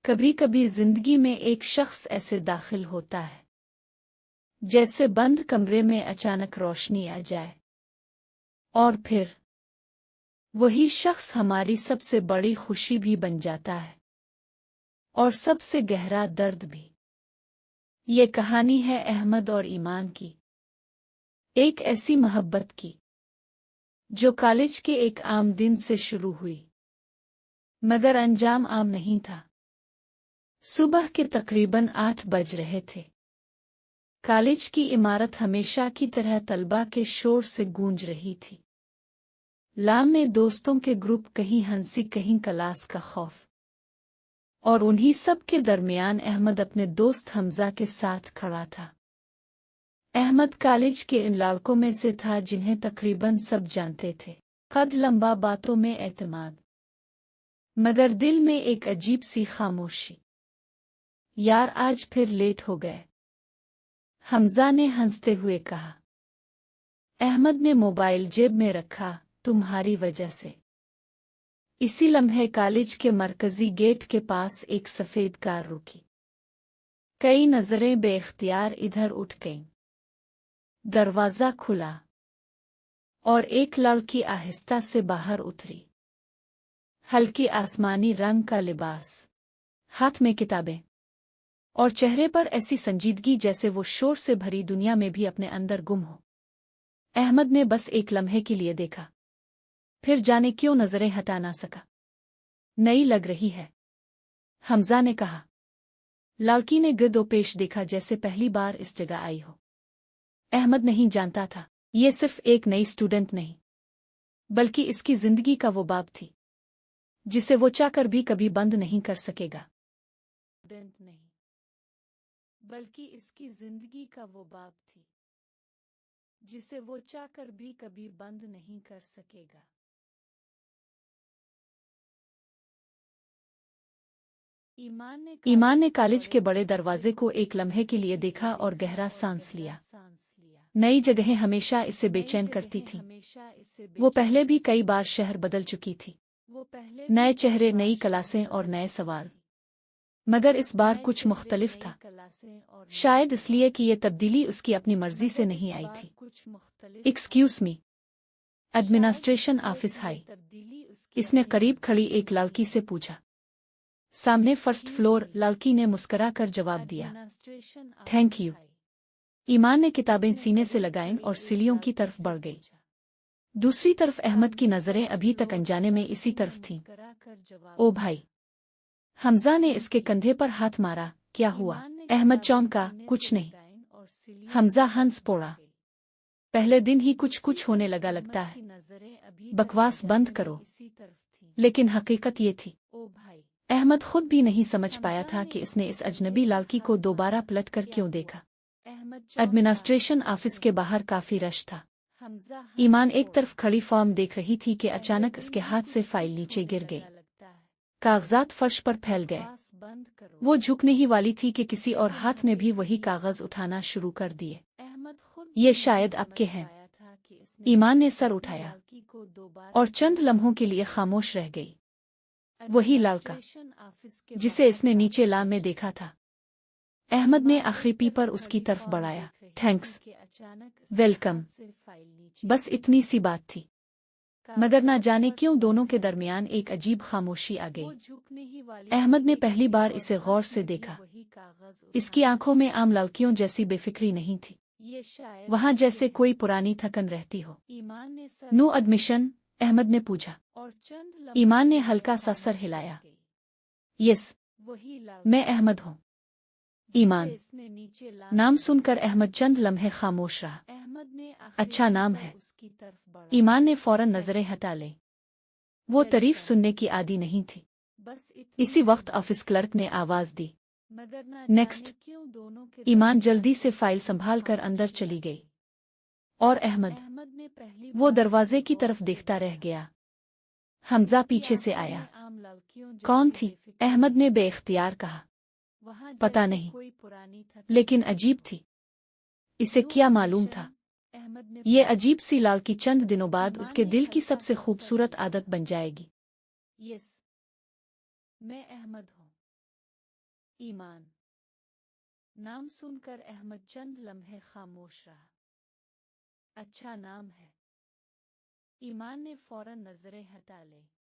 कभी कभी जिंदगी में एक शख्स ऐसे दाखिल होता है जैसे बंद कमरे में अचानक रोशनी आ जाए, और फिर वही शख्स हमारी सबसे बड़ी खुशी भी बन जाता है और सबसे गहरा दर्द भी। ये कहानी है अहमद और ईमान की, एक ऐसी मोहब्बत की जो कॉलेज के एक आम दिन से शुरू हुई, मगर अंजाम आम नहीं था। सुबह के तकरीबन 8 बज रहे थे। कॉलेज की इमारत हमेशा की तरह तलबा के शोर से गूंज रही थी। लाम में दोस्तों के ग्रुप, कहीं हंसी कहीं क्लास का खौफ, और उन्हीं सब के दरमियान अहमद अपने दोस्त हमजा के साथ खड़ा था। अहमद कॉलेज के इन लड़कों में से था जिन्हें तकरीबन सब जानते थे। कद लंबा, बातों में एतमाद, मगर दिल में एक अजीब सी खामोशी। यार आज फिर लेट हो गए, हमजा ने हंसते हुए कहा। अहमद ने मोबाइल जेब में रखा। तुम्हारी वजह से। इसी लम्हे कॉलेज के मरकजी गेट के पास एक सफेद कार रुकी। कई नजरें बेख्तियार इधर उठ गईं। दरवाजा खुला और एक लड़की आहिस्ता से बाहर उतरी। हल्की आसमानी रंग का लिबास, हाथ में किताबें, और चेहरे पर ऐसी संजीदगी जैसे वो शोर से भरी दुनिया में भी अपने अंदर गुम हो। अहमद ने बस एक लम्हे के लिए देखा, फिर जाने क्यों नजरें हटा ना सका। नई लग रही है, हमजा ने कहा। लड़की ने गिरदोपेश देखा जैसे पहली बार इस जगह आई हो। अहमद नहीं जानता था ये सिर्फ एक नई स्टूडेंट नहीं, बल्कि इसकी जिंदगी का वो बाब थी जिसे वो चाहकर भी कभी बंद नहीं कर सकेगा। नहीं, बल्कि इसकी जिंदगी का वो बाब थी जिसे वो चाहकर भी कभी बंद नहीं कर सकेगा। ईमान ने कॉलेज के बड़े दरवाजे को एक लम्हे के लिए देखा और गहरा सांस लिया। नई जगहें हमेशा इसे बेचैन करती थीं। वो पहले भी कई बार शहर बदल चुकी थी। नए चेहरे, नई क्लासें और नए सवाल, मगर इस बार कुछ मुख्तलिफ था। शायद इसलिए कि ये तब्दीली उसकी अपनी मर्जी से नहीं आई थी। Excuse me, administration office high, इसने करीब खड़ी एक लड़की से पूछा। सामने फर्स्ट फ्लोर, लड़की ने मुस्कुरा कर जवाब दिया। Thank you. ईमान ने किताबें सीने से लगाईं और सीढ़ियों की तरफ बढ़ गई। दूसरी तरफ अहमद की नजरें अभी तक अनजाने में इसी तरफ थीं। ओ भाई, हमजा ने इसके कंधे पर हाथ मारा। क्या हुआ? अहमद चौंका। कुछ नहीं। हमजा हंस पड़ा। पहले दिन ही कुछ कुछ होने लगा लगता है। बकवास बंद करो। लेकिन हकीकत ये थी, अहमद खुद भी नहीं समझ पाया था कि इसने इस अजनबी लड़की को दोबारा पलट कर क्यों देखा। एडमिनिस्ट्रेशन ऑफिस के बाहर काफी रश था। ईमान एक तरफ खड़ी फॉर्म देख रही थी कि अचानक इसके हाथ से फाइल नीचे गिर गई। कागजात फर्श पर फैल गए। वो झुकने ही वाली थी कि किसी और हाथ ने भी वही कागज उठाना शुरू कर दिए। ये शायद आपके हैं। ईमान ने सर उठाया और चंद लम्हों के लिए खामोश रह गई। वही लड़का जिसे इसने नीचे लाम में देखा था। अहमद ने आखिरी पी पर उसकी तरफ बढ़ाया। Thanks, welcome. बस इतनी सी बात थी, मगर ना जाने क्यों दोनों के दरमियान एक अजीब खामोशी आ गई। अहमद ने पहली बार इसे गौर से देखा। इसकी आंखों में आम लड़कियों जैसी बेफिक्री नहीं थी। वहां जैसे कोई पुरानी थकन रहती हो। No admission? अहमद ने पूछा। ईमान ने हल्का सा सर हिलाया। यस, मैं अहमद हूँ। ईमान। नाम सुनकर अहमद चंद लम्हे खामोश रहा। अच्छा नाम है। ईमान ने फौरन नजरें हटा ली। वो तारीफ सुनने की आदी नहीं थी। इसी वक्त ऑफिस क्लर्क ने आवाज दी। नेक्स्ट। ईमान जल्दी से फाइल संभाल कर अंदर चली गई, और अहमद वो दरवाजे की तरफ देखता रह गया। हमजा पीछे से आया। कौन थी? अहमद ने बेइख्तियार कहा। पता नहीं, लेकिन अजीब थी। इसे क्या मालूम था? ये अजीब सी लड़की चंद दिनों बाद उसके दिल की सबसे खूबसूरत आदत बन जाएगी। यस, मैं अहमद हूँ। ایمان نام سن کر احمد چند لمحے خاموش رہا۔ اچھا نام ہے۔ ایمان نے فوراً نظریں ہٹا لیں۔